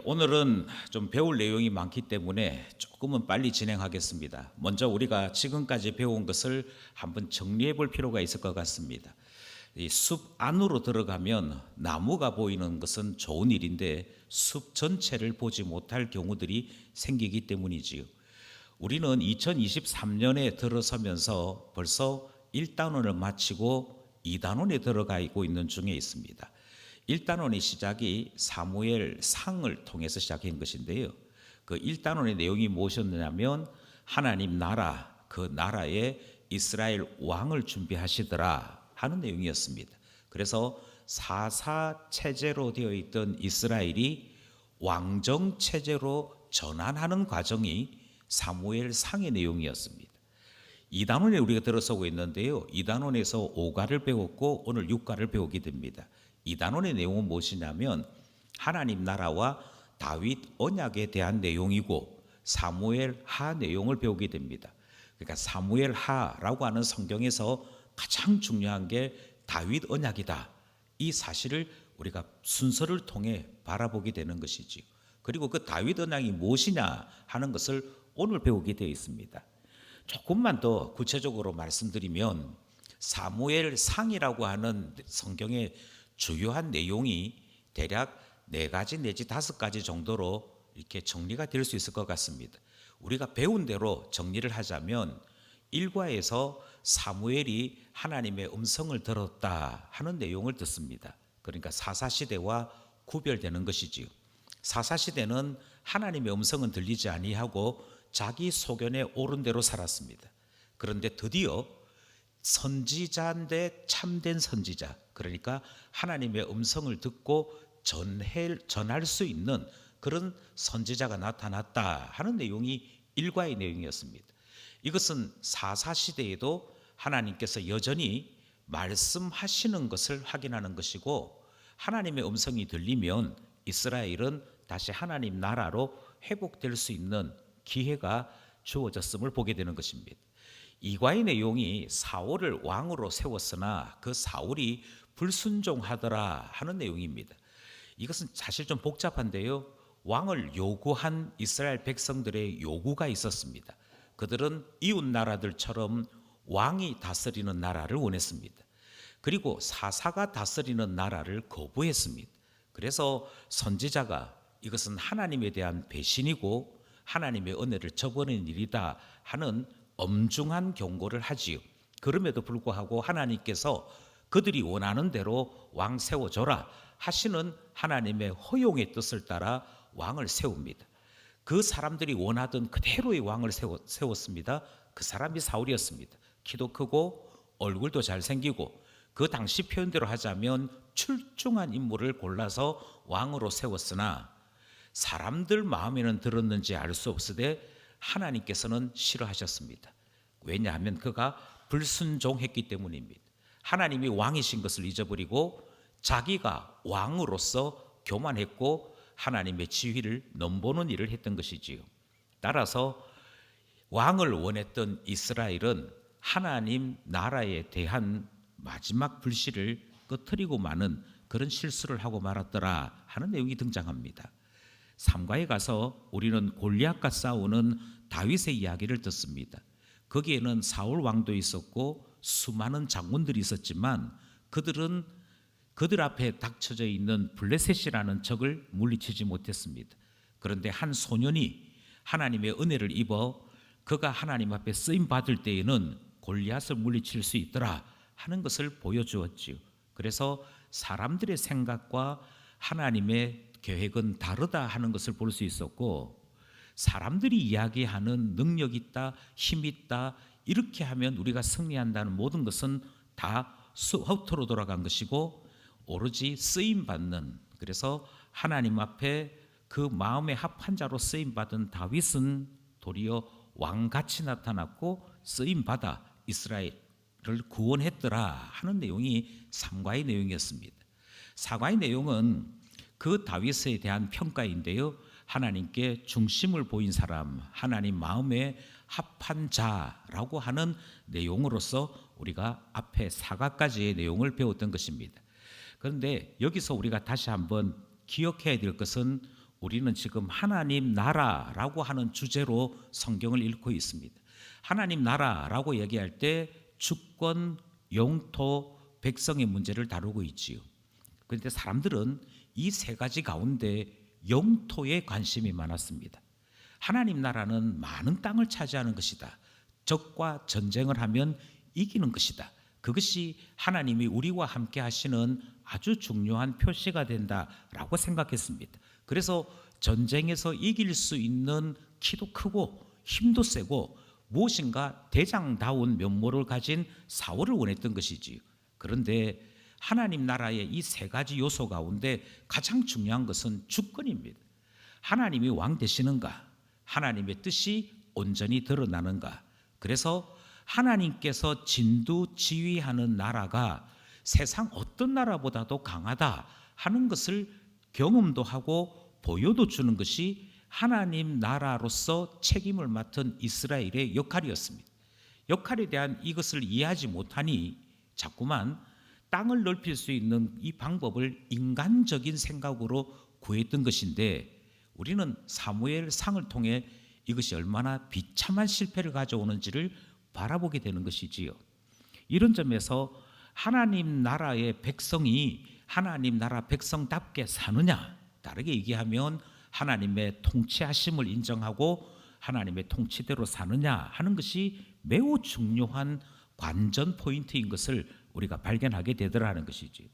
오늘은 좀 배울 내용이 많기 때문에 조금은 빨리 진행하겠습니다. 먼저 우리가 지금까지 배운 것을 한번 정리해 볼 필요가 있을 것 같습니다. 이 숲 안으로 들어가면 나무가 보이는 것은 좋은 일인데 숲 전체를 보지 못할 경우들이 생기기 때문이지요. 우리는 2023년에 들어서면서 벌써 1단원을 마치고 2단원에 들어가고 있는 중에 있습니다. 1단원의 시작이 사무엘 상을 통해서 시작한 것인데요. 그 1단원의 내용이 무엇이었냐면 하나님 나라, 그 나라에 이스라엘 왕을 준비하시더라 하는 내용이었습니다. 그래서 사사 체제로 되어 있던 이스라엘이 왕정 체제로 전환하는 과정이 사무엘 상의 내용이었습니다. 2단원에 우리가 들어서고 있는데요. 2단원에서 5가를 배웠고 오늘 6가를 배우게 됩니다. 2단원의 내용은 무엇이냐면 하나님 나라와 다윗 언약에 대한 내용이고 사무엘 하 내용을 배우게 됩니다. 그러니까 사무엘 하라고 하는 성경에서 가장 중요한 게 다윗 언약이다. 이 사실을 우리가 순서를 통해 바라보게 되는 것이지요. 그리고 그 다윗 언약이 무엇이냐 하는 것을 오늘 배우게 되어 있습니다. 조금만 더 구체적으로 말씀드리면 사무엘 상이라고 하는 성경의 주요한 내용이 대략 4가지 내지 5가지 정도로 이렇게 정리가 될 수 있을 것 같습니다. 우리가 배운 대로 정리를 하자면 1과에서 사무엘이 하나님의 음성을 들었다 하는 내용을 듣습니다. 그러니까 사사시대와 구별되는 것이지요. 사사시대는 하나님의 음성은 들리지 아니하고 자기 소견에 옳은 대로 살았습니다. 그런데 드디어 선지자인데 참된 선지자, 그러니까 하나님의 음성을 듣고 전할 수 있는 그런 선지자가 나타났다 하는 내용이 1과의 내용이었습니다. 이것은 사사시대에도 하나님께서 여전히 말씀하시는 것을 확인하는 것이고 하나님의 음성이 들리면 이스라엘은 다시 하나님 나라로 회복될 수 있는 기회가 주어졌음을 보게 되는 것입니다. 2과의 내용이 사울을 왕으로 세웠으나 그 사울이 불순종하더라 하는 내용입니다. 이것은 사실 좀 복잡한데요. 왕을 요구한 이스라엘 백성들의 요구가 있었습니다. 그들은 이웃 나라들처럼 왕이 다스리는 나라를 원했습니다. 그리고 사사가 다스리는 나라를 거부했습니다. 그래서 선지자가 이것은 하나님에 대한 배신이고 하나님의 은혜를 저버리는 일이다 하는 엄중한 경고를 하지요. 그럼에도 불구하고 하나님께서 그들이 원하는 대로 왕 세워줘라 하시는 하나님의 허용의 뜻을 따라 왕을 세웁니다. 그 사람들이 원하던 그대로의 왕을 세웠습니다. 그 사람이 사울이었습니다. 키도 크고 얼굴도 잘생기고 그 당시 표현대로 하자면 출중한 인물을 골라서 왕으로 세웠으나 사람들 마음에는 들었는지 알 수 없으되 하나님께서는 싫어하셨습니다. 왜냐하면 그가 불순종했기 때문입니다. 하나님이 왕이신 것을 잊어버리고 자기가 왕으로서 교만했고 하나님의 지위를 넘보는 일을 했던 것이지요. 따라서 왕을 원했던 이스라엘은 하나님 나라에 대한 마지막 불씨를 꺼트리고 마는 그런 실수를 하고 말았더라 하는 내용이 등장합니다. 3과에 가서 우리는 골리앗과 싸우는 다윗의 이야기를 듣습니다. 거기에는 사울 왕도 있었고 수많은 장군들이 있었지만 그들은 그들 앞에 닥쳐져 있는 블레셋이라는 적을 물리치지 못했습니다. 그런데 한 소년이 하나님의 은혜를 입어 그가 하나님 앞에 쓰임 받을 때에는 골리앗을 물리칠 수 있더라 하는 것을 보여주었지요. 그래서 사람들의 생각과 하나님의 계획은 다르다 하는 것을 볼 수 있었고 사람들이 이야기하는 능력 있다, 힘 있다 이렇게 하면 우리가 승리한다는 모든 것은 다 허투루 돌아간 것이고 오로지 쓰임받는, 그래서 하나님 앞에 그 마음의 합한 자로 쓰임받은 다윗은 도리어 왕같이 나타났고 쓰임받아 이스라엘을 구원했더라 하는 내용이 3과의 내용이었습니다. 4과의 내용은 그 다윗에 대한 평가인데요. 하나님께 중심을 보인 사람, 하나님 마음에 합한 자라고 하는 내용으로서 우리가 앞에 4과까지의 내용을 배웠던 것입니다. 그런데 여기서 우리가 다시 한번 기억해야 될 것은 우리는 지금 하나님 나라라고 하는 주제로 성경을 읽고 있습니다. 하나님 나라라고 얘기할 때 주권, 영토, 백성의 문제를 다루고 있지요. 그런데 사람들은 이 세 가지 가운데 영토에 관심이 많았습니다. 하나님 나라는 많은 땅을 차지하는 것이다. 적과 전쟁을 하면 이기는 것이다. 그것이 하나님이 우리와 함께 하시는 아주 중요한 표시가 된다라고 생각했습니다. 그래서 전쟁에서 이길 수 있는 키도 크고 힘도 세고 무엇인가 대장다운 면모를 가진 사울을 원했던 것이지요. 그런데 하나님 나라의 이 세 가지 요소 가운데 가장 중요한 것은 주권입니다. 하나님이 왕 되시는가? 하나님의 뜻이 온전히 드러나는가? 그래서 하나님께서 진두지휘하는 나라가 세상 어떤 나라보다도 강하다 하는 것을 경험도 하고 보여도 주는 것이 하나님 나라로서 책임을 맡은 이스라엘의 역할이었습니다. 역할에 대한 이것을 이해하지 못하니 자꾸만 땅을 넓힐 수 있는 이 방법을 인간적인 생각으로 구했던 것인데, 우리는 사무엘상을 통해 이것이 얼마나 비참한 실패를 가져오는지를 바라보게 되는 것이지요. 이런 점에서 하나님 나라의 백성이 하나님 나라 백성답게 사느냐, 다르게 얘기하면 하나님의 통치하심을 인정하고 하나님의 통치대로 사느냐 하는 것이 매우 중요한 관전 포인트인 것을 우리가 발견하게 되더라는 것이지.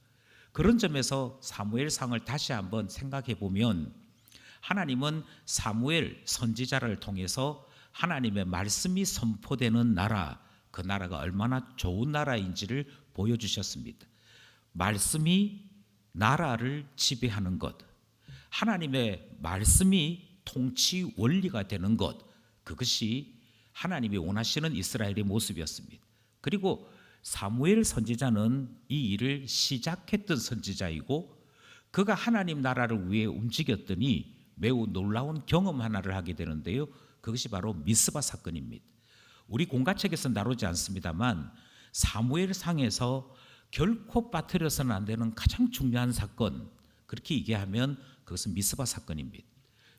그런 점에서 사무엘상을 다시 한번 생각해 보면 하나님은 사무엘 선지자를 통해서 하나님의 말씀이 선포되는 나라, 그 나라가 얼마나 좋은 나라인지를 보여주셨습니다. 말씀이 나라를 지배하는 것, 하나님의 말씀이 통치 원리가 되는 것, 그것이 하나님이 원하시는 이스라엘의 모습이었습니다. 그리고 사무엘 선지자는 이 일을 시작했던 선지자이고, 그가 하나님 나라를 위해 움직였더니 매우 놀라운 경험 하나를 하게 되는데요, 그것이 바로 미스바 사건입니다. 우리 공가책에서 다루지 않습니다만 사무엘상에서 결코 빠뜨려서는 안 되는 가장 중요한 사건, 그렇게 얘기하면 그것은 미스바 사건입니다.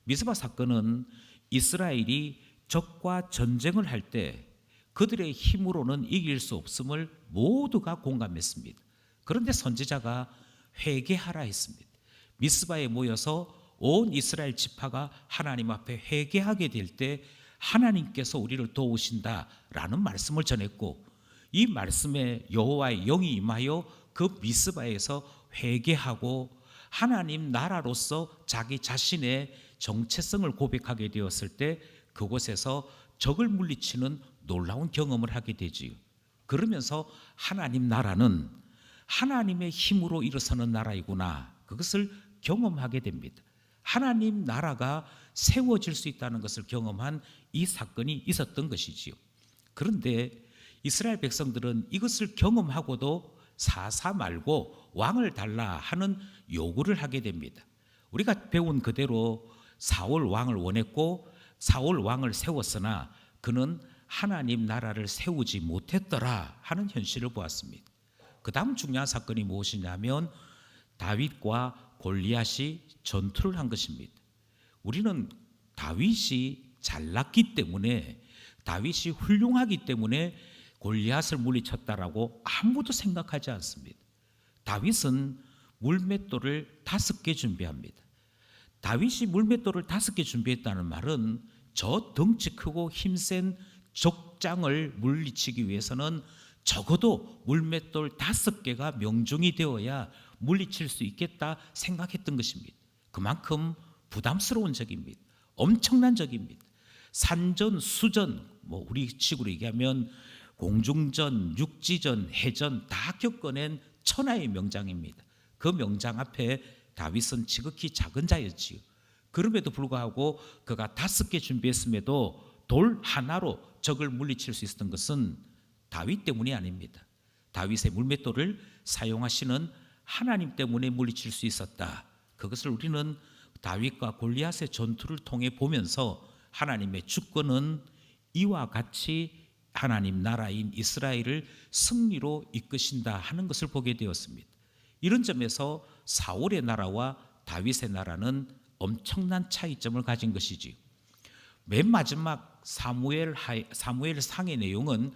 미스바 사건은 이스라엘이 적과 전쟁을 할 때 그들의 힘으로는 이길 수 없음을 모두가 공감했습니다. 그런데 선지자가 회개하라 했습니다. 미스바에 모여서 온 이스라엘 지파가 하나님 앞에 회개하게 될 때 하나님께서 우리를 도우신다라는 말씀을 전했고, 이 말씀에 여호와의 영이 임하여 그 미스바에서 회개하고 하나님 나라로서 자기 자신의 정체성을 고백하게 되었을 때 그곳에서 적을 물리치는 놀라운 경험을 하게 되지요. 그러면서 하나님 나라는 하나님의 힘으로 일어서는 나라이구나, 그것을 경험하게 됩니다. 하나님 나라가 세워질 수 있다는 것을 경험한 이 사건이 있었던 것이지요. 그런데 이스라엘 백성들은 이것을 경험하고도 사사 말고 왕을 달라 하는 요구를 하게 됩니다. 우리가 배운 그대로 사울 왕을 원했고 사울 왕을 세웠으나 그는 하나님 나라를 세우지 못했더라 하는 현실을 보았습니다. 그 다음 중요한 사건이 무엇이냐면 다윗과 골리앗이 전투를 한 것입니다. 우리는 다윗이 잘났기 때문에, 다윗이 훌륭하기 때문에 골리앗을 물리쳤다라고 아무도 생각하지 않습니다. 다윗은 물맷돌을 5개 준비합니다. 다윗이 물맷돌을 5개 준비했다는 말은 저 덩치 크고 힘센 적장을 물리치기 위해서는 적어도 물맷돌 5개가 명중이 되어야 물리칠 수 있겠다 생각했던 것입니다. 그만큼 부담스러운 적입니다. 엄청난 적입니다. 산전, 수전, 우리 식으로 얘기하면 공중전, 육지전, 해전 다 겪어낸 천하의 명장입니다. 그 명장 앞에 다윗은 지극히 작은 자였지요. 그럼에도 불구하고 그가 5개 준비했음에도 돌 하나로 적을 물리칠 수 있었던 것은 다윗 때문이 아닙니다. 다윗의 물맷돌을 사용하시는 하나님 때문에 물리칠 수 있었다. 그것을 우리는 다윗과 골리앗의 전투를 통해 보면서 하나님의 주권은 이와 같이 하나님 나라인 이스라엘을 승리로 이끄신다 하는 것을 보게 되었습니다. 이런 점에서 사울의 나라와 다윗의 나라는 엄청난 차이점을 가진 것이지요. 맨 마지막 사무엘 상의 내용은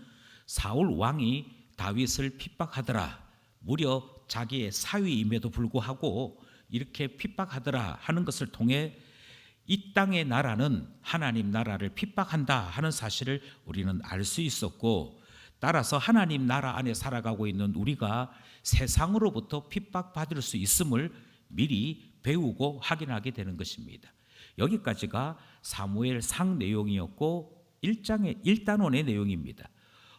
사울 왕이 다윗을 핍박하더라. 무려 자기의 사위임에도 불구하고 이렇게 핍박하더라 하는 것을 통해 이 땅의 나라는 하나님 나라를 핍박한다 하는 사실을 우리는 알 수 있었고, 따라서 하나님 나라 안에 살아가고 있는 우리가 세상으로부터 핍박받을 수 있음을 미리 배우고 확인하게 되는 것입니다. 여기까지가 사무엘상 내용이었고 1장의 1단원의 내용입니다.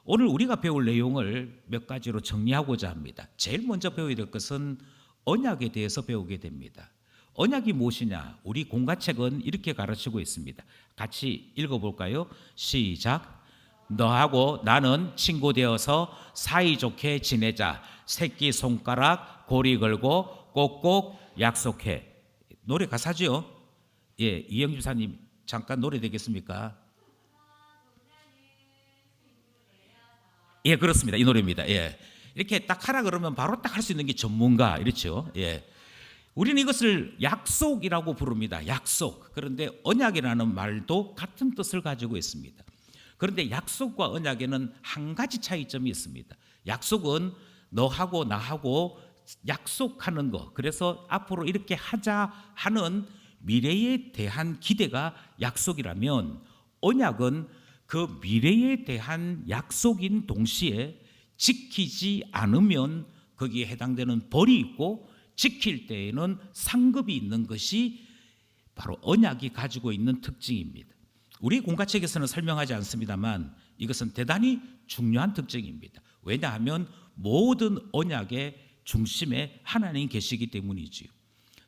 오늘 우리가 배울 내용을 몇 가지로 정리하고자 합니다. 제일 먼저 배워야 될 것은 언약에 대해서 배우게 됩니다. 언약이 무엇이냐? 우리 공과책은 이렇게 가르치고 있습니다. 같이 읽어볼까요? 시작. 너하고 나는 친구 되어서 사이좋게 지내자. 새끼손가락 고리 걸고 꼭꼭 약속해. 노래 가사죠? 예, 이영주 사님 잠깐 노래 되겠습니까? 예, 그렇습니다. 이 노래입니다. 예, 이렇게 딱 하라 그러면 바로 딱 할 수 있는 게 전문가, 이렇죠. 예, 우리는 이것을 약속이라고 부릅니다. 약속. 그런데 언약이라는 말도 같은 뜻을 가지고 있습니다. 그런데 약속과 언약에는 한 가지 차이점이 있습니다. 약속은 너하고 나하고 약속하는 거, 그래서 앞으로 이렇게 하자 하는 미래에 대한 기대가 약속이라면, 언약은 그 미래에 대한 약속인 동시에 지키지 않으면 거기에 해당되는 벌이 있고 지킬 때에는 상급이 있는 것이 바로 언약이 가지고 있는 특징입니다. 우리 공과책에서는 설명하지 않습니다만 이것은 대단히 중요한 특징입니다. 왜냐하면 모든 언약의 중심에 하나님이 계시기 때문이지요.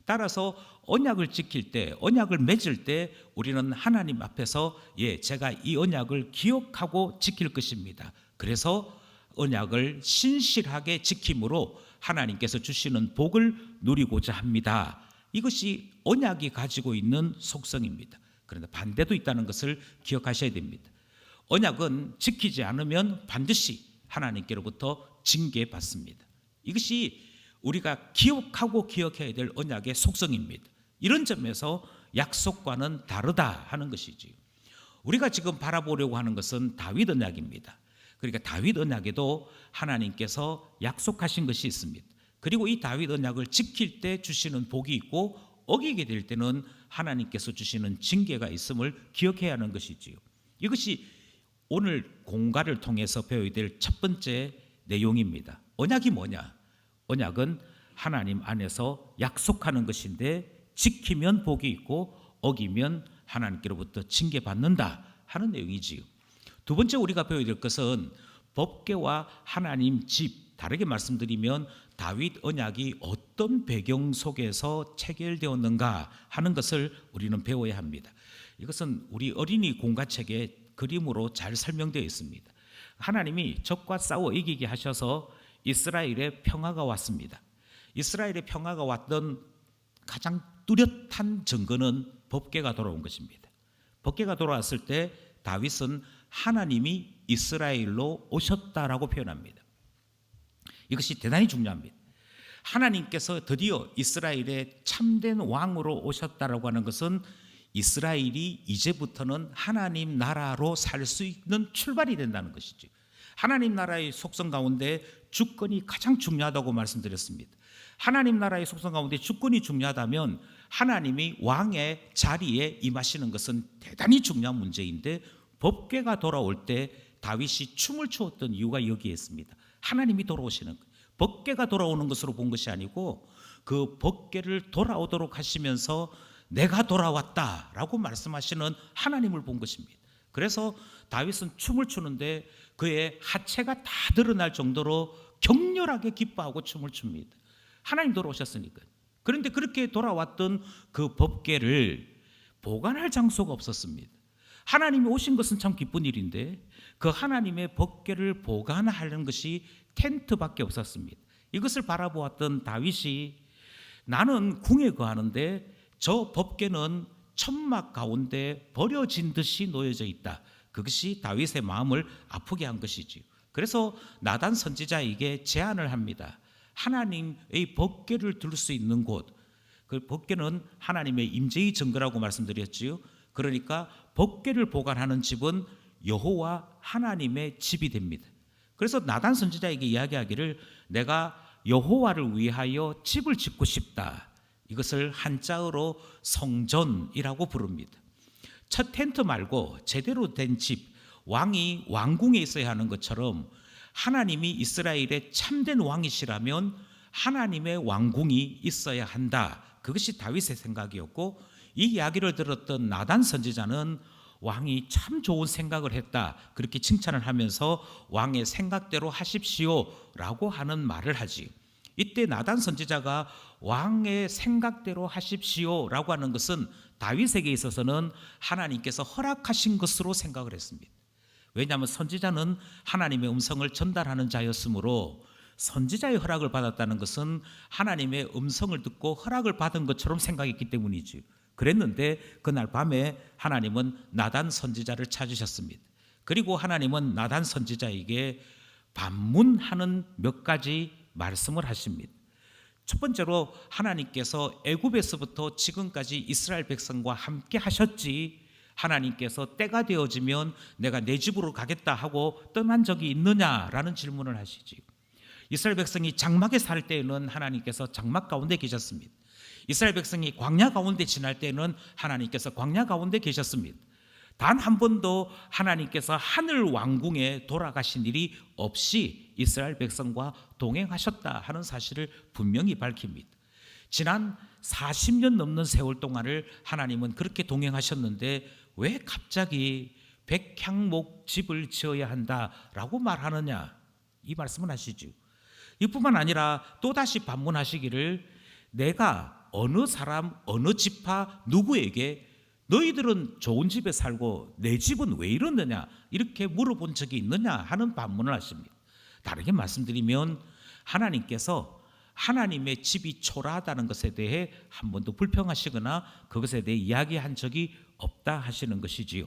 따라서 언약을 지킬 때, 언약을 맺을 때 우리는 하나님 앞에서 제가 이 언약을 기억하고 지킬 것입니다. 그래서 언약을 신실하게 지킴으로 하나님께서 주시는 복을 누리고자 합니다. 이것이 언약이 가지고 있는 속성입니다. 그런데 반대도 있다는 것을 기억하셔야 됩니다. 언약은 지키지 않으면 반드시 하나님께로부터 징계받습니다. 이것이 우리가 기억하고 기억해야 될 언약의 속성입니다. 이런 점에서 약속과는 다르다 하는 것이지요. 우리가 지금 바라보려고 하는 것은 다윗 언약입니다. 그러니까 다윗 언약에도 하나님께서 약속하신 것이 있습니다. 그리고 이 다윗 언약을 지킬 때 주시는 복이 있고 어기게 될 때는 하나님께서 주시는 징계가 있음을 기억해야 하는 것이지요. 이것이 오늘 공과를 통해서 배워야 될 첫 번째 내용입니다. 언약이 뭐냐? 언약은 하나님 안에서 약속하는 것인데 지키면 복이 있고 어기면 하나님께로부터 징계받는다 하는 내용이지요. 두 번째 우리가 배워야 될 것은 법궤와 하나님 집, 다르게 말씀드리면 다윗 언약이 어떤 배경 속에서 체결되었는가 하는 것을 우리는 배워야 합니다. 이것은 우리 어린이 공과책에 그림으로 잘 설명되어 있습니다. 하나님이 적과 싸워 이기게 하셔서 이스라엘의 평화가 왔습니다. 이스라엘의 평화가 왔던 가장 뚜렷한 증거는 법궤가 돌아온 것입니다. 법궤가 돌아왔을 때 다윗은 하나님이 이스라엘로 오셨다라고 표현합니다. 이것이 대단히 중요합니다. 하나님께서 드디어 이스라엘의 참된 왕으로 오셨다라고 하는 것은 이스라엘이 이제부터는 하나님 나라로 살 수 있는 출발이 된다는 것이죠. 하나님 나라의 속성 가운데 주권이 가장 중요하다고 말씀드렸습니다. 하나님 나라의 속성 가운데 주권이 중요하다면 하나님이 왕의 자리에 임하시는 것은 대단히 중요한 문제인데, 법궤가 돌아올 때 다윗이 춤을 추었던 이유가 여기에 있습니다. 하나님이 돌아오시는 거예요. 법궤가 돌아오는 것으로 본 것이 아니고 그 법궤를 돌아오도록 하시면서 내가 돌아왔다라고 말씀하시는 하나님을 본 것입니다. 그래서 다윗은 춤을 추는데 그의 하체가 다 드러날 정도로 격렬하게 기뻐하고 춤을 춥니다. 하나님 돌아오셨으니까. 그런데 그렇게 돌아왔던 그 법궤를 보관할 장소가 없었습니다. 하나님이 오신 것은 참 기쁜 일인데 그 하나님의 법궤를 보관하는 것이 텐트밖에 없었습니다. 이것을 바라보았던 다윗이 나는 궁에 거하는데 저 법궤는 천막 가운데 버려진 듯이 놓여져 있다. 그것이 다윗의 마음을 아프게 한 것이지요. 그래서 나단 선지자에게 제안을 합니다. 하나님의 법궤를 둘 수 있는 곳, 그 법궤는 하나님의 임재의 증거라고 말씀드렸지요. 그러니까 법궤를 보관하는 집은 여호와 하나님의 집이 됩니다. 그래서 나단 선지자에게 이야기하기를 내가 여호와를 위하여 집을 짓고 싶다. 이것을 한자어로 성전이라고 부릅니다. 첫 텐트 말고 제대로 된 집, 왕이 왕궁에 있어야 하는 것처럼 하나님이 이스라엘의 참된 왕이시라면 하나님의 왕궁이 있어야 한다. 그것이 다윗의 생각이었고, 이 이야기를 들었던 나단 선지자는 왕이 참 좋은 생각을 했다, 그렇게 칭찬을 하면서 왕의 생각대로 하십시오라고 하는 말을 하지. 이때 나단 선지자가 왕의 생각대로 하십시오라고 하는 것은 다윗에게 있어서는 하나님께서 허락하신 것으로 생각을 했습니다. 왜냐하면 선지자는 하나님의 음성을 전달하는 자였으므로 선지자의 허락을 받았다는 것은 하나님의 음성을 듣고 허락을 받은 것처럼 생각했기 때문이지. 그랬는데 그날 밤에 하나님은 나단 선지자를 찾으셨습니다. 그리고 하나님은 나단 선지자에게 반문하는 몇 가지 말씀을 하십니다. 첫 번째로 하나님께서 애굽에서부터 지금까지 이스라엘 백성과 함께 하셨지, 하나님께서 때가 되어지면 내가 내 집으로 가겠다 하고 떠난 적이 있느냐라는 질문을 하시지. 이스라엘 백성이 장막에 살 때에는 하나님께서 장막 가운데 계셨습니다. 이스라엘 백성이 광야 가운데 지날 때는 하나님께서 광야 가운데 계셨습니다. 단 한 번도 하나님께서 하늘 왕궁에 돌아가신 일이 없이 이스라엘 백성과 동행하셨다 하는 사실을 분명히 밝힙니다. 지난 40년 넘는 세월 동안을 하나님은 그렇게 동행하셨는데 왜 갑자기 백향목 집을 지어야 한다라고 말하느냐, 이 말씀을 하시죠. 이뿐만 아니라 또다시 반문하시기를 내가 어느 사람 어느 지파 누구에게 너희들은 좋은 집에 살고 내 집은 왜 이러느냐 이렇게 물어본 적이 있느냐 하는 반문을 하십니다. 다르게 말씀드리면 하나님께서 하나님의 집이 초라하다는 것에 대해 한 번도 불평하시거나 그것에 대해 이야기한 적이 없다 하시는 것이지요.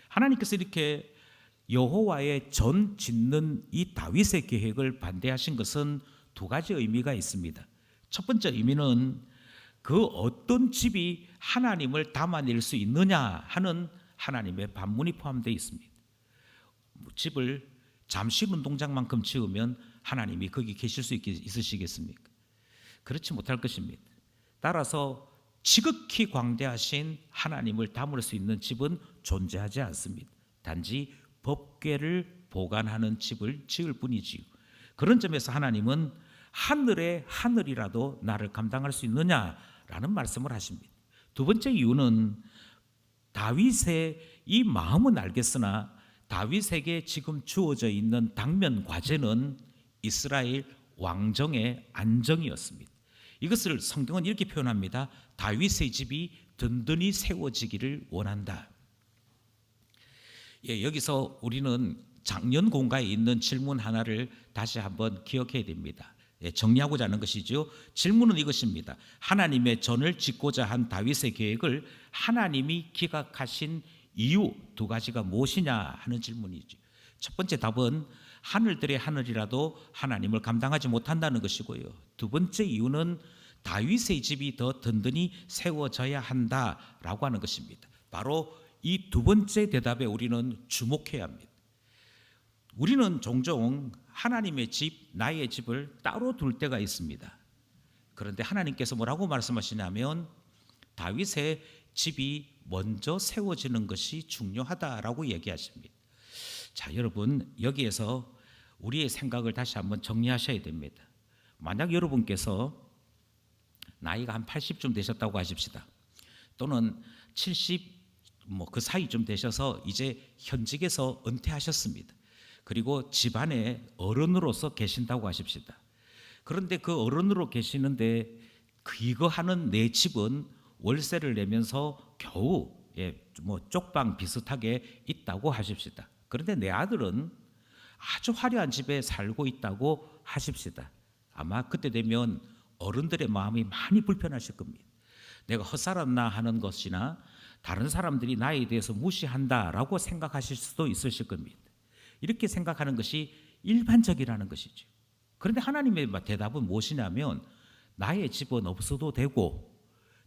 하나님께서 이렇게 여호와의 전 짓는 이 다윗의 계획을 반대하신 것은 두 가지 의미가 있습니다. 첫 번째 의미는 그 어떤 집이 하나님을 담아낼 수 있느냐 하는 하나님의 반문이 포함되어 있습니다. 집을 잠실 운동장만큼 지으면 하나님이 거기 계실 수 있으시겠습니까? 그렇지 못할 것입니다. 따라서 지극히 광대하신 하나님을 담을 수 있는 집은 존재하지 않습니다. 단지 법궤를 보관하는 집을 지을 뿐이지요. 그런 점에서 하나님은 하늘의 하늘이라도 나를 감당할 수 있느냐라는 말씀을 하십니다. 두 번째 이유는 다윗의 이 마음은 알겠으나 다윗에게 지금 주어져 있는 당면 과제는 이스라엘 왕정의 안정이었습니다. 이것을 성경은 이렇게 표현합니다. 다윗의 집이 든든히 세워지기를 원한다. 여기서 우리는 작년 공가에 있는 질문 하나를 다시 한번 기억해야 됩니다. 정리하고자 하는 것이죠. 질문은 이것입니다. 하나님의 전을 짓고자 한 다윗의 계획을 하나님이 기각하신 이유 두 가지가 무엇이냐 하는 질문이죠. 첫 번째 답은 하늘들의 하늘이라도 하나님을 감당하지 못한다는 것이고요. 두 번째 이유는 다윗의 집이 더 든든히 세워져야 한다라고 하는 것입니다. 바로 이 두 번째 대답에 우리는 주목해야 합니다. 우리는 종종 하나님의 집, 나의 집을 따로 둘 때가 있습니다. 그런데 하나님께서 뭐라고 말씀하시냐면 다윗의 집이 먼저 세워지는 것이 중요하다라고 얘기하십니다. 자, 여러분, 여기에서 우리의 생각을 다시 한번 정리하셔야 됩니다. 만약 여러분께서 나이가 한 80쯤 되셨다고 하십시다. 또는 70 그 사이쯤 되셔서 이제 현직에서 은퇴하셨습니다. 그리고 집안의 어른으로서 계신다고 하십시다. 그런데 그 어른으로 계시는데 이거 하는 내 집은 월세를 내면서 겨우 쪽방 비슷하게 있다고 하십시다. 그런데 내 아들은 아주 화려한 집에 살고 있다고 하십시다. 아마 그때 되면 어른들의 마음이 많이 불편하실 겁니다. 내가 헛살았나 하는 것이나 다른 사람들이 나에 대해서 무시한다라고 생각하실 수도 있으실 겁니다. 이렇게 생각하는 것이 일반적이라는 것이죠. 그런데 하나님의 대답은 무엇이냐면 나의 집은 없어도 되고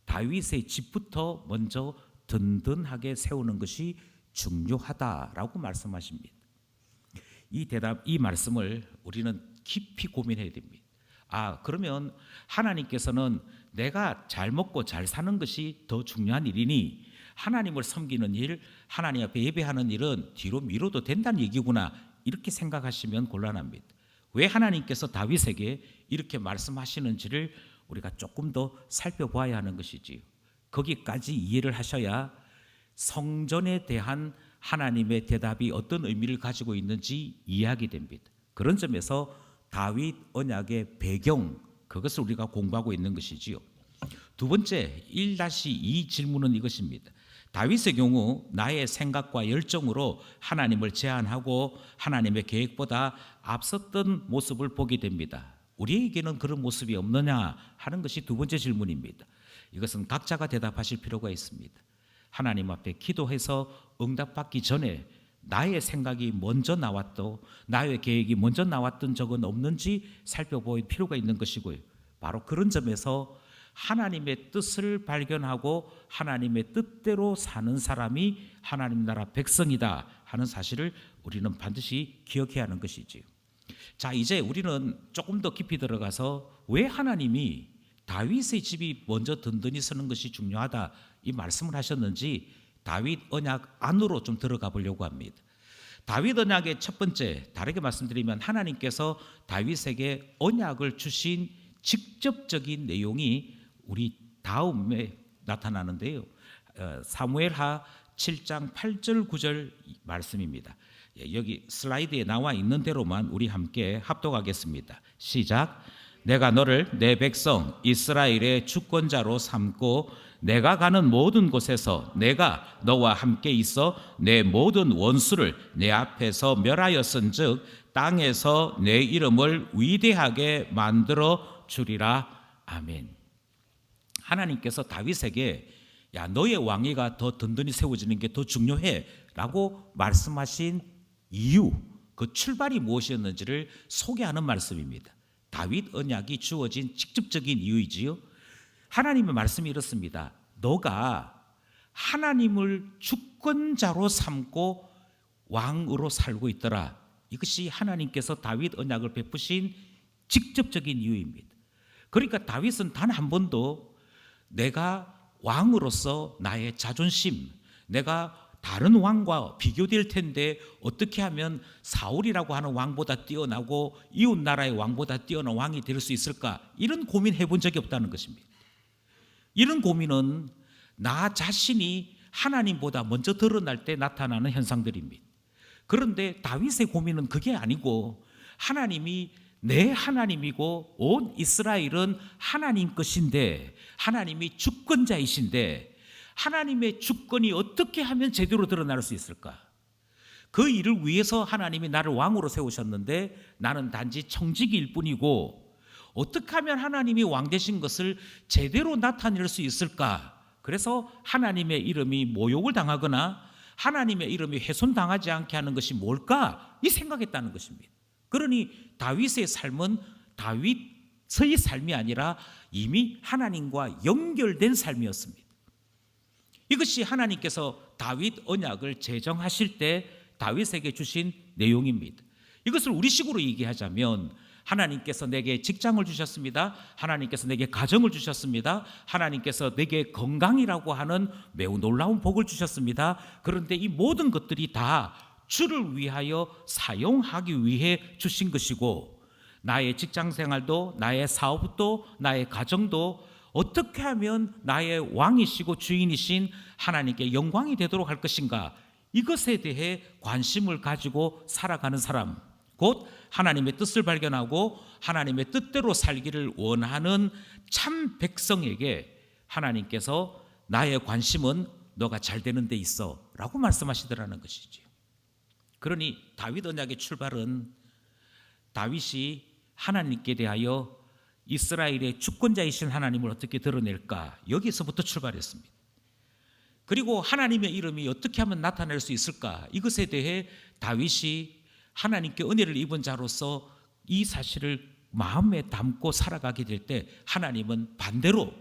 다윗의 집부터 먼저 든든하게 세우는 것이 중요하다라고 말씀하십니다. 이 말씀을 우리는 깊이 고민해야 됩니다. 그러면 하나님께서는 내가 잘 먹고 잘 사는 것이 더 중요한 일이니 하나님을 섬기는 일, 하나님 앞에 예배하는 일은 뒤로 미뤄도 된다는 얘기구나, 이렇게 생각하시면 곤란합니다. 왜 하나님께서 다윗에게 이렇게 말씀하시는지를 우리가 조금 더 살펴봐야 하는 것이지요. 거기까지 이해를 하셔야 성전에 대한 하나님의 대답이 어떤 의미를 가지고 있는지 이해하게 됩니다. 그런 점에서 다윗 언약의 배경, 그것을 우리가 공부하고 있는 것이지요. 두 번째 1-2 질문은 이것입니다. 다윗의 경우 나의 생각과 열정으로 하나님을 제한하고 하나님의 계획보다 앞섰던 모습을 보게 됩니다. 우리에게는 그런 모습이 없느냐 하는 것이 두 번째 질문입니다. 이것은 각자가 대답하실 필요가 있습니다. 하나님 앞에 기도해서 응답받기 전에 나의 생각이 먼저 나왔던, 나의 계획이 먼저 나왔던 적은 없는지 살펴볼 필요가 있는 것이고요. 바로 그런 점에서 하나님의 뜻을 발견하고 하나님의 뜻대로 사는 사람이 하나님 나라 백성이다 하는 사실을 우리는 반드시 기억해야 하는 것이지요. 자, 이제 우리는 조금 더 깊이 들어가서 왜 하나님이 다윗의 집이 먼저 든든히 서는 것이 중요하다 이 말씀을 하셨는지 다윗 언약 안으로 좀 들어가 보려고 합니다. 다윗 언약의 첫 번째, 다르게 말씀드리면 하나님께서 다윗에게 언약을 주신 직접적인 내용이 우리 다음에 나타나는데요. 사무엘하 7장 8절 9절 말씀입니다. 여기 슬라이드에 나와 있는 대로만 우리 함께 합독하겠습니다. 시작. 내가 너를 내 백성 이스라엘의 주권자로 삼고 내가 가는 모든 곳에서 내가 너와 함께 있어 내 모든 원수를 내 앞에서 멸하였은즉 땅에서 내 이름을 위대하게 만들어 주리라. 아멘. 하나님께서 다윗에게 너의 왕위가 더 든든히 세워지는 게 더 중요해 라고 말씀하신 이유, 그 출발이 무엇이었는지를 소개하는 말씀입니다. 다윗 언약이 주어진 직접적인 이유이지요. 하나님의 말씀이 이렇습니다. 너가 하나님을 주권자로 삼고 왕으로 살고 있더라. 이것이 하나님께서 다윗 언약을 베푸신 직접적인 이유입니다. 그러니까 다윗은 단 한 번도 내가 왕으로서 나의 자존심, 내가 다른 왕과 비교될 텐데 어떻게 하면 사울이라고 하는 왕보다 뛰어나고 이웃 나라의 왕보다 뛰어난 왕이 될 수 있을까, 이런 고민해 본 적이 없다는 것입니다. 이런 고민은 나 자신이 하나님보다 먼저 드러날 때 나타나는 현상들입니다. 그런데 다윗의 고민은 그게 아니고 하나님이 내 하나님이고 온 이스라엘은 하나님 것인데 하나님이 주권자이신데 하나님의 주권이 어떻게 하면 제대로 드러날 수 있을까? 그 일을 위해서 하나님이 나를 왕으로 세우셨는데 나는 단지 청지기일 뿐이고 어떻게 하면 하나님이 왕 되신 것을 제대로 나타낼 수 있을까? 그래서 하나님의 이름이 모욕을 당하거나 하나님의 이름이 훼손당하지 않게 하는 것이 뭘까? 이 생각했다는 것입니다. 그러니 다윗의 삶은 다윗의 삶이 아니라 이미 하나님과 연결된 삶이었습니다. 이것이 하나님께서 다윗 언약을 제정하실 때 다윗에게 주신 내용입니다. 이것을 우리식으로 얘기하자면 하나님께서 내게 직장을 주셨습니다. 하나님께서 내게 가정을 주셨습니다. 하나님께서 내게 건강이라고 하는 매우 놀라운 복을 주셨습니다. 그런데 이 모든 것들이 다 주를 위하여 사용하기 위해 주신 것이고 나의 직장 생활도 나의 사업도 나의 가정도 어떻게 하면 나의 왕이시고 주인이신 하나님께 영광이 되도록 할 것인가, 이것에 대해 관심을 가지고 살아가는 사람, 곧 하나님의 뜻을 발견하고 하나님의 뜻대로 살기를 원하는 참 백성에게 하나님께서 나의 관심은 너가 잘 되는 데 있어 라고 말씀하시더라는 것이죠. 그러니 다윗 언약의 출발은 다윗이 하나님께 대하여 이스라엘의 주권자이신 하나님을 어떻게 드러낼까, 여기서부터 출발했습니다. 그리고 하나님의 이름이 어떻게 하면 나타날 수 있을까, 이것에 대해 다윗이 하나님께 은혜를 입은 자로서 이 사실을 마음에 담고 살아가게 될 때 하나님은 반대로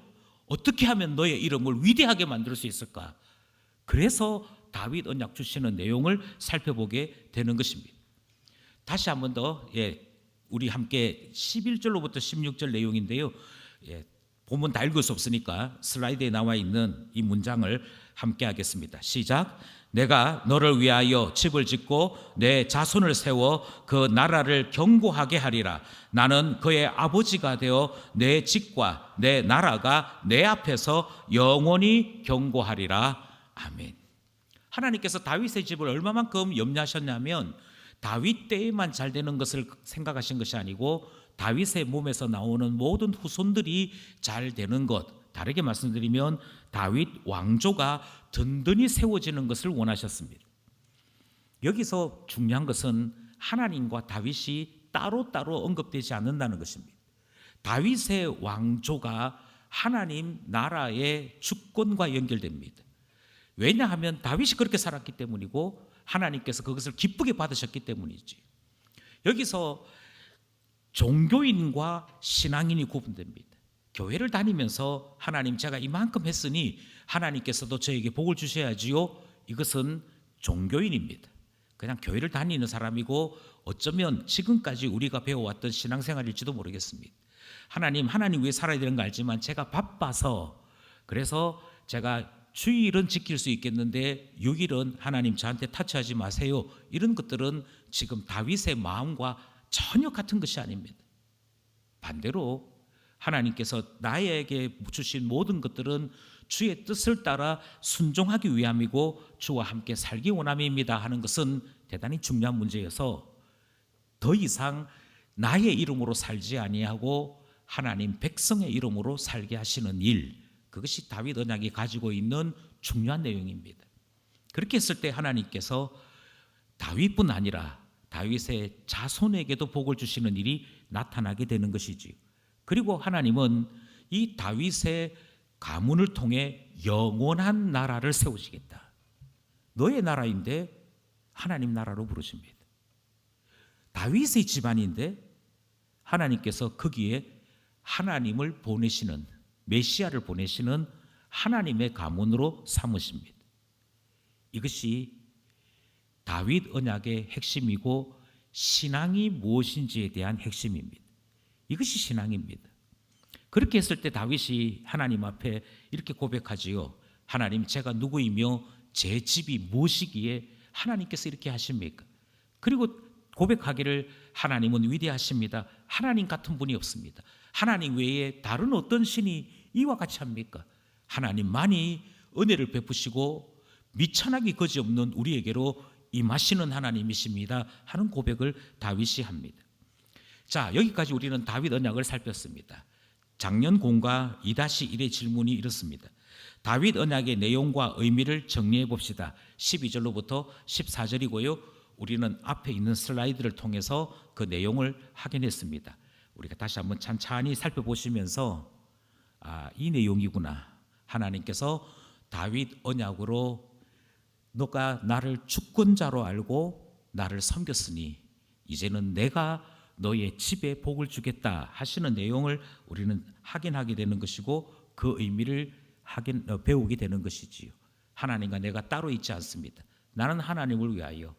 어떻게 하면 너의 이름을 위대하게 만들 수 있을까? 그래서 다윗 언약 주시는 내용을 살펴보게 되는 것입니다. 다시 한 번 더 우리 함께 11절로부터 16절 내용인데요. 본문 다 읽을 수 없으니까 슬라이드에 나와 있는 이 문장을 함께 하겠습니다. 시작. 내가 너를 위하여 집을 짓고 내 자손을 세워 그 나라를 견고하게 하리라. 나는 그의 아버지가 되어 내 집과 내 나라가 내 앞에서 영원히 견고하리라. 아멘. 하나님께서 다윗의 집을 얼마만큼 염려하셨냐면 다윗 때에만 잘 되는 것을 생각하신 것이 아니고 다윗의 몸에서 나오는 모든 후손들이 잘 되는 것, 다르게 말씀드리면 다윗 왕조가 든든히 세워지는 것을 원하셨습니다. 여기서 중요한 것은 하나님과 다윗이 따로따로 언급되지 않는다는 것입니다. 다윗의 왕조가 하나님 나라의 주권과 연결됩니다. 왜냐하면 다윗이 그렇게 살았기 때문이고 하나님께서 그것을 기쁘게 받으셨기 때문이지. 여기서 종교인과 신앙인이 구분됩니다. 교회를 다니면서 하나님 제가 이만큼 했으니 하나님께서도 저에게 복을 주셔야지요. 이것은 종교인입니다. 그냥 교회를 다니는 사람이고 어쩌면 지금까지 우리가 배워왔던 신앙생활일지도 모르겠습니다. 하나님 위해 살아야 되는 거 알지만 제가 바빠서 그래서 제가 주일은 지킬 수 있겠는데 6일은 하나님 저한테 타치하지 마세요. 이런 것들은 지금 다윗의 마음과 전혀 같은 것이 아닙니다. 반대로 하나님께서 나에게 주신 모든 것들은 주의 뜻을 따라 순종하기 위함이고 주와 함께 살기 원함입니다 하는 것은 대단히 중요한 문제여서 더 이상 나의 이름으로 살지 아니하고 하나님 백성의 이름으로 살게 하시는 일, 그것이 다윗 언약이 가지고 있는 중요한 내용입니다. 그렇게 했을 때 하나님께서 다윗뿐 아니라 다윗의 자손에게도 복을 주시는 일이 나타나게 되는 것이지요. 그리고 하나님은 이 다윗의 가문을 통해 영원한 나라를 세우시겠다. 너의 나라인데 하나님 나라로 부르십니다. 다윗의 집안인데 하나님께서 거기에 하나님을 보내시는 메시아를 보내시는 하나님의 가문으로 삼으십니다. 이것이 다윗 언약의 핵심이고 신앙이 무엇인지에 대한 핵심입니다. 이것이 신앙입니다. 그렇게 했을 때 다윗이 하나님 앞에 이렇게 고백하지요. 하나님 제가 누구이며 제 집이 무엇이기에 하나님께서 이렇게 하십니까? 그리고 고백하기를 하나님은 위대하십니다. 하나님 같은 분이 없습니다. 하나님 외에 다른 어떤 신이 이와 같이 합니까? 하나님만이 은혜를 베푸시고 미천하기 거지없는 우리에게로 임하시는 하나님이십니다 하는 고백을 다윗이 합니다. 자, 여기까지 우리는 다윗 언약을 살폈습니다. 작년 공과 2-1의 질문이 이렇습니다. 다윗 언약의 내용과 의미를 정리해 봅시다. 12절로부터 14절이고요. 우리는 앞에 있는 슬라이드를 통해서 그 내용을 확인했습니다. 우리가 다시 한번 찬찬히 살펴보시면서 이 내용이구나. 하나님께서 다윗 언약으로 너가 나를 주권자로 알고 나를 섬겼으니 이제는 내가 너의 집에 복을 주겠다 하시는 내용을 우리는 확인하게 되는 것이고 그 의미를 배우게 되는 것이지요. 하나님과 내가 따로 있지 않습니다. 나는 하나님을 위하여,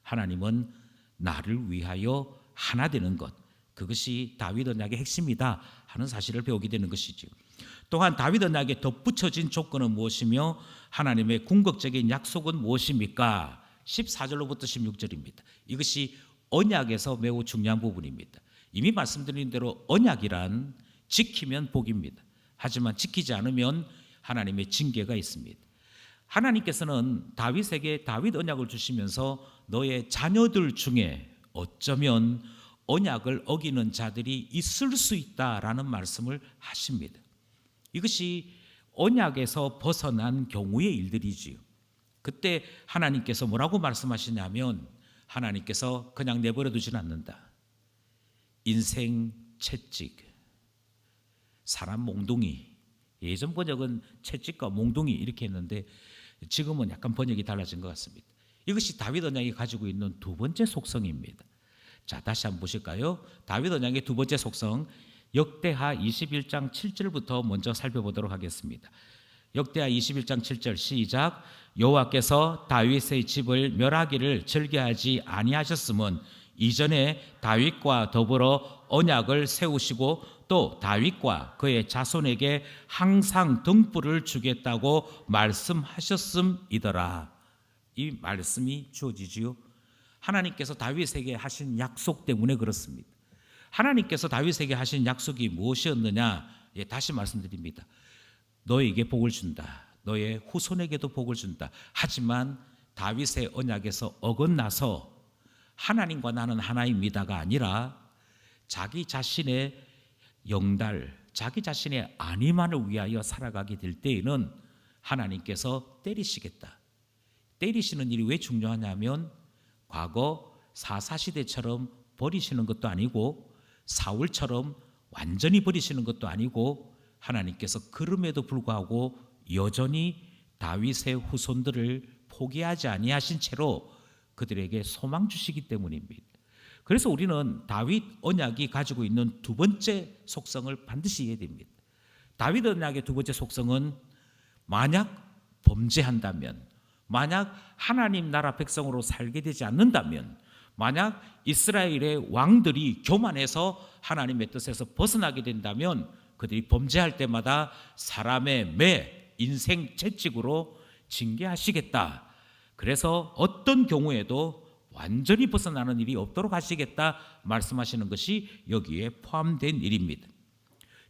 하나님은 나를 위하여 하나 되는 것, 그것이 다윗 언약의 핵심이다 하는 사실을 배우게 되는 것이지요. 또한 다윗 언약에 덧붙여진 조건은 무엇이며 하나님의 궁극적인 약속은 무엇입니까? 14절로부터 16절입니다. 이것이 언약에서 매우 중요한 부분입니다. 이미 말씀드린 대로 언약이란 지키면 복입니다. 하지만 지키지 않으면 하나님의 징계가 있습니다. 하나님께서는 다윗에게 다윗 언약을 주시면서 너의 자녀들 중에 어쩌면 언약을 어기는 자들이 있을 수 있다라는 말씀을 하십니다. 이것이 언약에서 벗어난 경우의 일들이지요. 그때 하나님께서 뭐라고 말씀하시냐면 하나님께서 그냥 내버려 두지는 않는다. 인생 채찍, 사람 몽둥이, 예전 번역은 채찍과 몽둥이 이렇게 했는데 지금은 약간 번역이 달라진 것 같습니다. 이것이 다윗 언약이 가지고 있는 두 번째 속성입니다. 자, 다시 한번 보실까요? 다윗 언약의 두 번째 속성, 역대하 21장 7절부터 먼저 살펴보도록 하겠습니다. 역대하 21장 7절 시작. 여호와께서 다윗의 집을 멸하기를 즐겨하지 아니하셨음은 이전에 다윗과 더불어 언약을 세우시고 또 다윗과 그의 자손에게 항상 등불을 주겠다고 말씀하셨음이더라. 이 말씀이 주어지지요. 하나님께서 다윗에게 하신 약속 때문에 그렇습니다. 하나님께서 다윗에게 하신 약속이 무엇이었느냐? 다시 말씀드립니다. 너에게 복을 준다. 너의 후손에게도 복을 준다. 하지만 다윗의 언약에서 어긋나서 하나님과 나는 하나입니다가 아니라 자기 자신의 영달, 자기 자신의 안위만을 위하여 살아가게 될 때에는 하나님께서 때리시겠다. 때리시는 일이 왜 중요하냐면 과거 사사시대처럼 버리시는 것도 아니고 사울처럼 완전히 버리시는 것도 아니고 하나님께서 그럼에도 불구하고 여전히 다윗의 후손들을 포기하지 아니하신 채로 그들에게 소망 주시기 때문입니다. 그래서 우리는 다윗 언약이 가지고 있는 두 번째 속성을 반드시 이해해야 됩니다. 다윗 언약의 두 번째 속성은 만약 범죄한다면, 만약 하나님 나라 백성으로 살게 되지 않는다면, 만약 이스라엘의 왕들이 교만해서 하나님의 뜻에서 벗어나게 된다면 그들이 범죄할 때마다 사람의 매, 인생 채찍으로 징계하시겠다. 그래서 어떤 경우에도 완전히 벗어나는 일이 없도록 하시겠다 말씀하시는 것이 여기에 포함된 일입니다.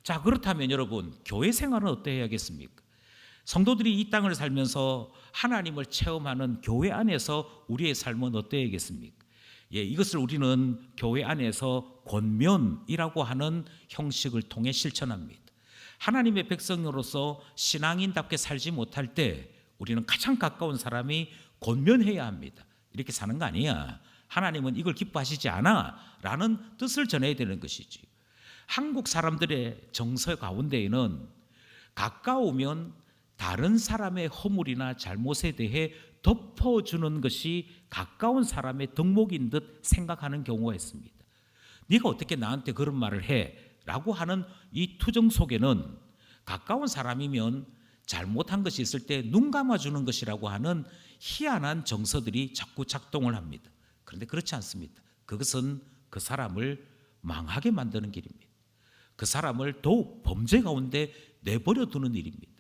자, 그렇다면 여러분, 교회 생활은 어떠해야겠습니까? 성도들이 이 땅을 살면서 하나님을 체험하는 교회 안에서 우리의 삶은 어떠해야겠습니까? 이것을 우리는 교회 안에서 권면이라고 하는 형식을 통해 실천합니다. 하나님의 백성으로서 신앙인답게 살지 못할 때 우리는 가장 가까운 사람이 권면해야 합니다. 이렇게 사는 거 아니야. 하나님은 이걸 기뻐하시지 않아 라는 뜻을 전해야 되는 것이지. 한국 사람들의 정서 가운데에는 가까우면 다른 사람의 허물이나 잘못에 대해 덮어주는 것이 가까운 사람의 덕목인 듯 생각하는 경우가 있습니다. 네가 어떻게 나한테 그런 말을 해? 라고 하는 이 투정 속에는 가까운 사람이면 잘못한 것이 있을 때 눈 감아주는 것이라고 하는 희한한 정서들이 자꾸 작동을 합니다. 그런데 그렇지 않습니다. 그것은 그 사람을 망하게 만드는 길입니다. 그 사람을 더욱 범죄 가운데 내버려 두는 일입니다.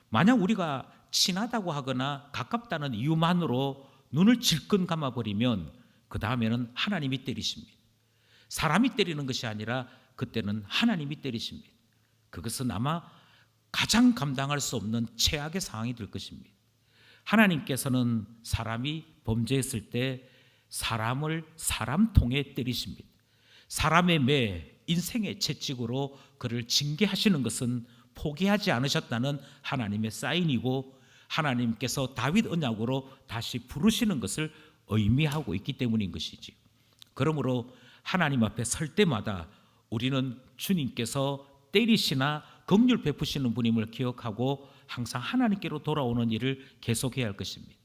만약 우리가 친하다고 하거나 가깝다는 이유만으로 눈을 질끈 감아버리면 그 다음에는 하나님이 때리십니다. 사람이 때리는 것이 아니라 그때는 하나님이 때리십니다. 그것은 아마 가장 감당할 수 없는 최악의 상황이 될 것입니다. 하나님께서는 사람이 범죄했을 때 사람을 사람 통해 때리십니다. 사람의 매, 인생의 채찍으로 그를 징계하시는 것은 포기하지 않으셨다는 하나님의 사인이고 하나님께서 다윗 언약으로 다시 부르시는 것을 의미하고 있기 때문인 것이지. 그러므로 하나님 앞에 설 때마다 우리는 주님께서 때리시나 긍휼 베푸시는 분임을 기억하고 항상 하나님께로 돌아오는 일을 계속해야 할 것입니다.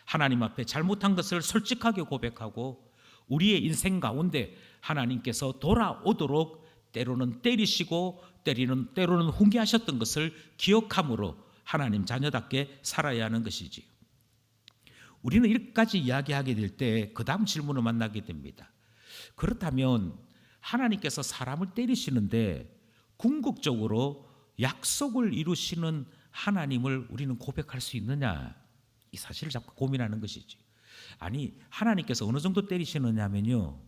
하나님 앞에 잘못한 것을 솔직하게 고백하고 우리의 인생 가운데 하나님께서 돌아오도록 때로는 때리시고 때로는 훈계하셨던 것을 기억함으로 하나님 자녀답게 살아야 하는 것이지요. 우리는 이렇게까지 이야기하게 될 때 그 다음 질문을 만나게 됩니다. 그렇다면 하나님께서 사람을 때리시는데 궁극적으로 약속을 이루시는 하나님을 우리는 고백할 수 있느냐? 이 사실을 자꾸 고민하는 것이지. 아니, 하나님께서 어느 정도 때리시느냐면요,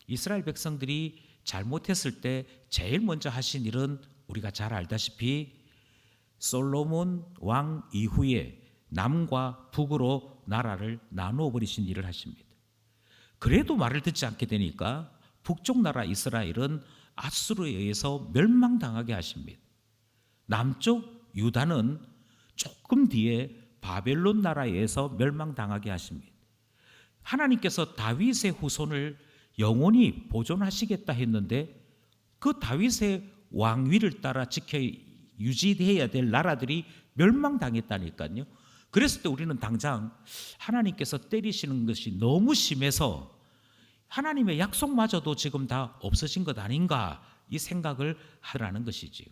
이스라엘 백성들이 잘못했을 때 제일 먼저 하신 일은 우리가 잘 알다시피 솔로몬 왕 이후에 남과 북으로 나라를 나누어 버리신 일을 하십니다. 그래도 말을 듣지 않게 되니까 북쪽 나라 이스라엘은 아수르에 의해서 멸망당하게 하십니다. 남쪽 유다는 조금 뒤에 바벨론 나라에 의해서 멸망당하게 하십니다. 하나님께서 다윗의 후손을 영원히 보존하시겠다 했는데 그 다윗의 왕위를 따라 지켜 유지해야 될 나라들이 멸망당했다니까요. 그랬을 때 우리는 당장 하나님께서 때리시는 것이 너무 심해서 하나님의 약속마저도 지금 다 없어진 것 아닌가, 이 생각을 하라는 것이지요.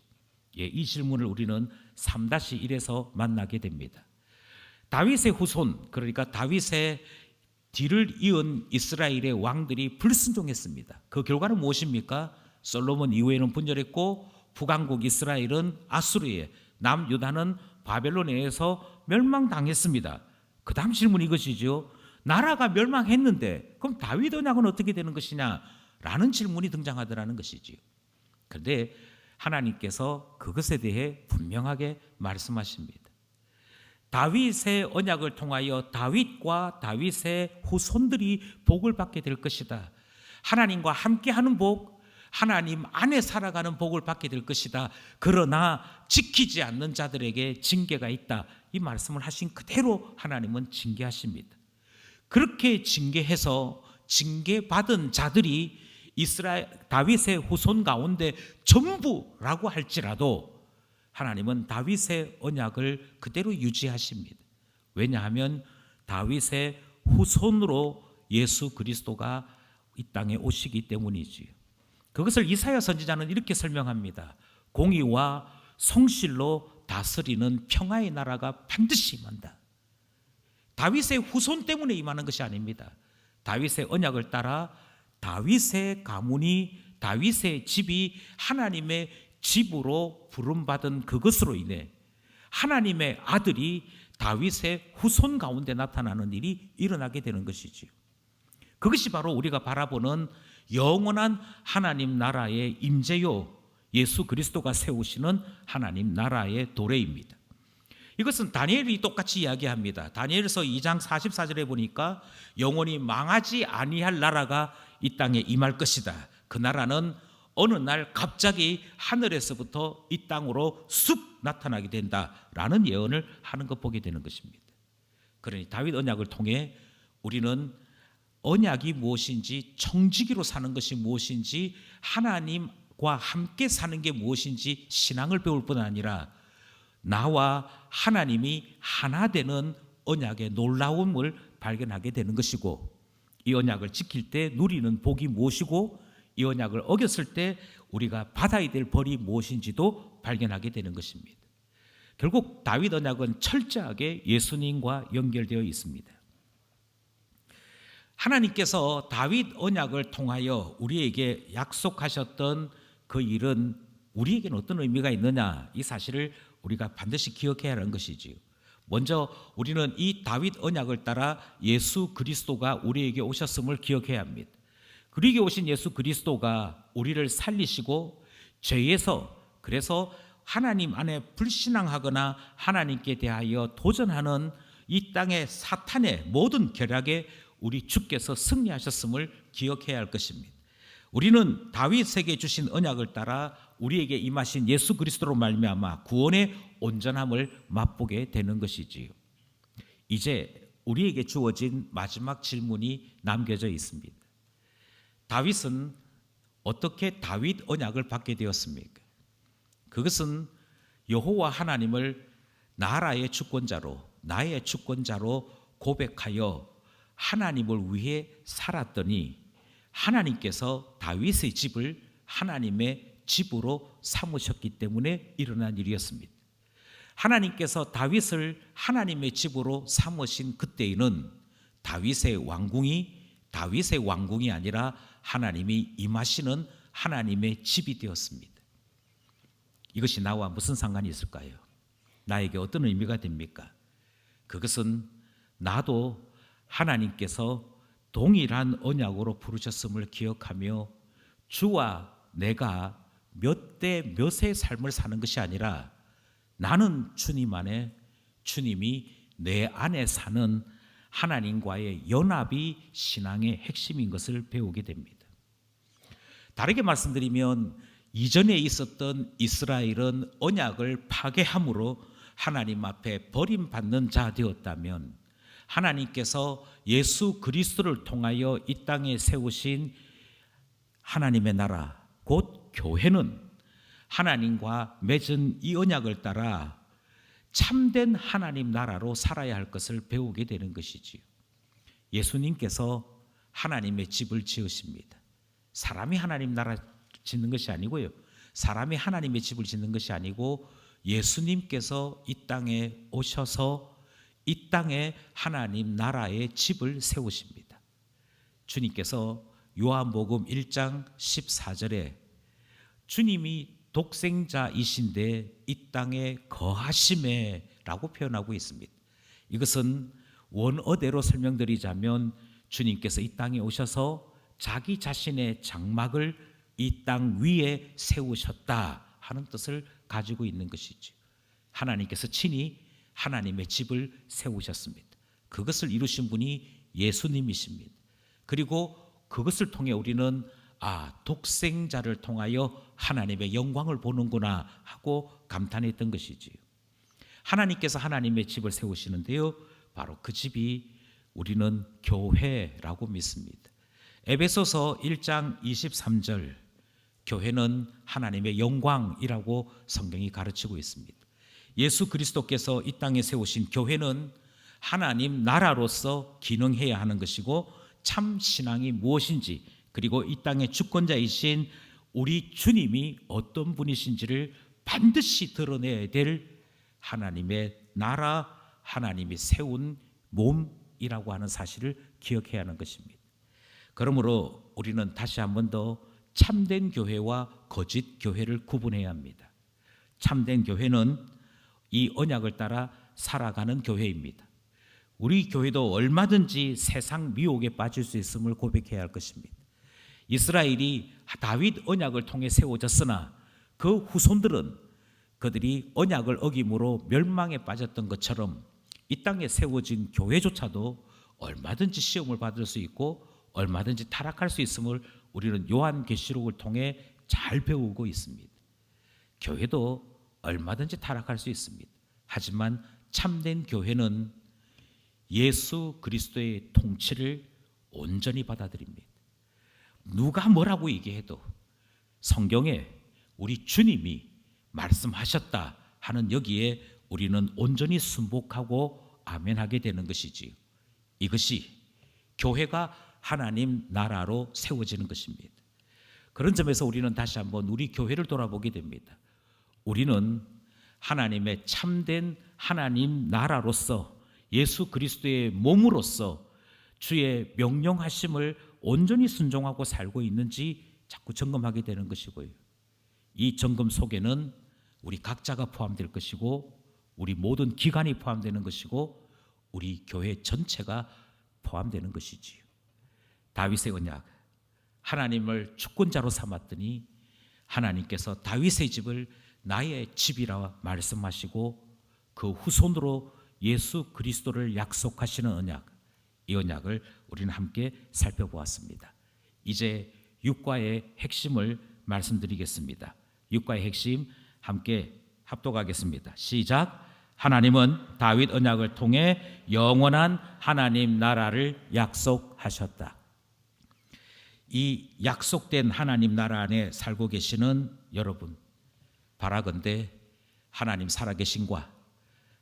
예, 이 질문을 우리는 3-1에서 만나게 됩니다. 다윗의 후손, 그러니까 다윗의 뒤를 이은 이스라엘의 왕들이 불순종했습니다. 그 결과는 무엇입니까? 솔로몬 이후에는 분열했고 북왕국 이스라엘은 아수르에, 남유다는 바벨론에 의해서 멸망당했습니다. 그 다음 질문이 이것이죠. 나라가 멸망했는데 그럼 다윗 언약은 어떻게 되는 것이냐? 라는 질문이 등장하더라는 것이지요. 그런데 하나님께서 그것에 대해 분명하게 말씀하십니다. 다윗의 언약을 통하여 다윗과 다윗의 후손들이 복을 받게 될 것이다. 하나님과 함께하는 복, 하나님 안에 살아가는 복을 받게 될 것이다. 그러나 지키지 않는 자들에게 징계가 있다. 이 말씀을 하신 그대로 하나님은 징계하십니다. 그렇게 징계해서 징계받은 자들이 이스라엘 다윗의 후손 가운데 전부라고 할지라도 하나님은 다윗의 언약을 그대로 유지하십니다. 왜냐하면 다윗의 후손으로 예수 그리스도가 이 땅에 오시기 때문이지요. 그것을 이사야 선지자는 이렇게 설명합니다. 공의와 성실로 다스리는 평화의 나라가 반드시 임한다. 다윗의 후손 때문에 임하는 것이 아닙니다. 다윗의 언약을 따라 다윗의 가문이, 다윗의 집이 하나님의 집으로 부름받은 그것으로 인해 하나님의 아들이 다윗의 후손 가운데 나타나는 일이 일어나게 되는 것이지요. 그것이 바로 우리가 바라보는 영원한 하나님 나라의 임재요, 예수 그리스도가 세우시는 하나님 나라의 도래입니다. 이것은 다니엘이 똑같이 이야기합니다. 다니엘서 2장 44절에 보니까 영원히 망하지 아니할 나라가 이 땅에 임할 것이다. 그 나라는 어느 날 갑자기 하늘에서부터 이 땅으로 쑥 나타나게 된다라는 예언을 하는 것 보게 되는 것입니다. 그러니 다윗 언약을 통해 우리는 언약이 무엇인지, 청지기로 사는 것이 무엇인지, 하나님과 함께 사는 게 무엇인지 신앙을 배울 뿐 아니라 나와 하나님이 하나 되는 언약의 놀라움을 발견하게 되는 것이고, 이 언약을 지킬 때 누리는 복이 무엇이고, 이 언약을 어겼을 때 우리가 받아야 될 벌이 무엇인지도 발견하게 되는 것입니다. 결국 다윗 언약은 철저하게 예수님과 연결되어 있습니다. 하나님께서 다윗 언약을 통하여 우리에게 약속하셨던 그 일은 우리에게는 어떤 의미가 있느냐, 이 사실을 우리가 반드시 기억해야 하는 것이지요. 먼저 우리는 이 다윗 언약을 따라 예수 그리스도가 우리에게 오셨음을 기억해야 합니다. 우리에게 오신 예수 그리스도가 우리를 살리시고 죄에서, 그래서 하나님 안에 불신앙하거나 하나님께 대하여 도전하는 이 땅의 사탄의 모든 결약에 우리 주께서 승리하셨음을 기억해야 할 것입니다. 우리는 다윗에게 주신 언약을 따라 우리에게 임하신 예수 그리스도로 말미암아 구원의 온전함을 맛보게 되는 것이지요. 이제 우리에게 주어진 마지막 질문이 남겨져 있습니다. 다윗은 어떻게 다윗 언약을 받게 되었습니까? 그것은 여호와 하나님을 나라의 주권자로, 나의 주권자로 고백하여 하나님을 위해 살았더니 하나님께서 다윗의 집을 하나님의 집으로 삼으셨기 때문에 일어난 일이었습니다. 하나님께서 다윗을 하나님의 집으로 삼으신 그때에는 다윗의 왕궁이 아니라 하나님이 임하시는 하나님의 집이 되었습니다. 이것이 나와 무슨 상관이 있을까요? 나에게 어떤 의미가 됩니까? 그것은 나도 하나님께서 동일한 언약으로 부르셨음을 기억하며 주와 내가 몇 대 몇의 삶을 사는 것이 아니라 나는 주님 안에, 주님이 내 안에 사는 하나님과의 연합이 신앙의 핵심인 것을 배우게 됩니다. 다르게 말씀드리면 이전에 있었던 이스라엘은 언약을 파괴함으로 하나님 앞에 버림받는 자 되었다면, 하나님께서 예수 그리스도를 통하여 이 땅에 세우신 하나님의 나라, 곧 교회는 하나님과 맺은 이 언약을 따라 참된 하나님 나라로 살아야 할 것을 배우게 되는 것이지요. 예수님께서 하나님의 집을 지으십니다. 사람이 하나님 나라를 짓는 것이 아니고요. 사람이 하나님의 집을 짓는 것이 아니고 예수님께서 이 땅에 오셔서 이 땅에 하나님 나라의 집을 세우십니다. 주님께서 요한복음 1장 14절에 주님이 독생자이신데 이 땅에 거하심에 라고 표현하고 있습니다. 이것은 원어대로 설명드리자면 주님께서 이 땅에 오셔서 자기 자신의 장막을 이 땅 위에 세우셨다 하는 뜻을 가지고 있는 것이죠. 하나님께서 친히 하나님의 집을 세우셨습니다. 그것을 이루신 분이 예수님이십니다. 그리고 그것을 통해 우리는 독생자를 통하여 하나님의 영광을 보는구나 하고 감탄했던 것이지요. 하나님께서 하나님의 집을 세우시는데요, 바로 그 집이 우리는 교회라고 믿습니다. 에베소서 1장 23절, 교회는 하나님의 영광이라고 성경이 가르치고 있습니다. 예수 그리스도께서 이 땅에 세우신 교회는 하나님 나라로서 기능해야 하는 것이고, 참 신앙이 무엇인지, 그리고 이 땅의 주권자이신 우리 주님이 어떤 분이신지를 반드시 드러내야 될 하나님의 나라, 하나님이 세운 몸이라고 하는 사실을 기억해야 하는 것입니다. 그러므로 우리는 다시 한 번 더 참된 교회와 거짓 교회를 구분해야 합니다. 참된 교회는 이 언약을 따라 살아가는 교회입니다. 우리 교회도 얼마든지 세상 미혹에 빠질 수 있음을 고백해야 할 것입니다. 이스라엘이 다윗 언약을 통해 세워졌으나 그 후손들은 그들이 언약을 어김으로 멸망에 빠졌던 것처럼 이 땅에 세워진 교회조차도 얼마든지 시험을 받을 수 있고 얼마든지 타락할 수 있음을 우리는 요한계시록을 통해 잘 배우고 있습니다. 교회도 얼마든지 타락할 수 있습니다. 하지만 참된 교회는 예수 그리스도의 통치를 온전히 받아들입니다. 누가 뭐라고 얘기해도 성경에 우리 주님이 말씀하셨다 하는 여기에 우리는 온전히 순복하고 아멘하게 되는 것이지요. 이것이 교회가 하나님 나라로 세워지는 것입니다. 그런 점에서 우리는 다시 한번 우리 교회를 돌아보게 됩니다. 우리는 하나님의 참된 하나님 나라로서 예수 그리스도의 몸으로서 주의 명령하심을 온전히 순종하고 살고 있는지 자꾸 점검하게 되는 것이고요. 이 점검 속에는 우리 각자가 포함될 것이고 우리 모든 기관이 포함되는 것이고 우리 교회 전체가 포함되는 것이지요. 다윗의 언약, 하나님을 주권자로 삼았더니 하나님께서 다윗의 집을 나의 집이라 말씀하시고 그 후손으로 예수 그리스도를 약속하시는 언약, 이 언약을 우리는 함께 살펴보았습니다. 이제 육과의 핵심을 말씀드리겠습니다. 육과의 핵심 함께 합독하겠습니다. 시작. 하나님은 다윗 언약을 통해 영원한 하나님 나라를 약속하셨다. 이 약속된 하나님 나라 안에 살고 계시는 여러분, 바라건대 하나님 살아계신과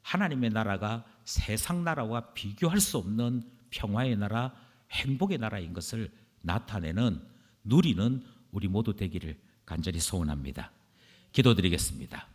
하나님의 나라가 세상 나라와 비교할 수 없는 평화의 나라, 행복의 나라인 것을 나타내는, 누리는 우리 모두 되기를 간절히 소원합니다. 기도드리겠습니다.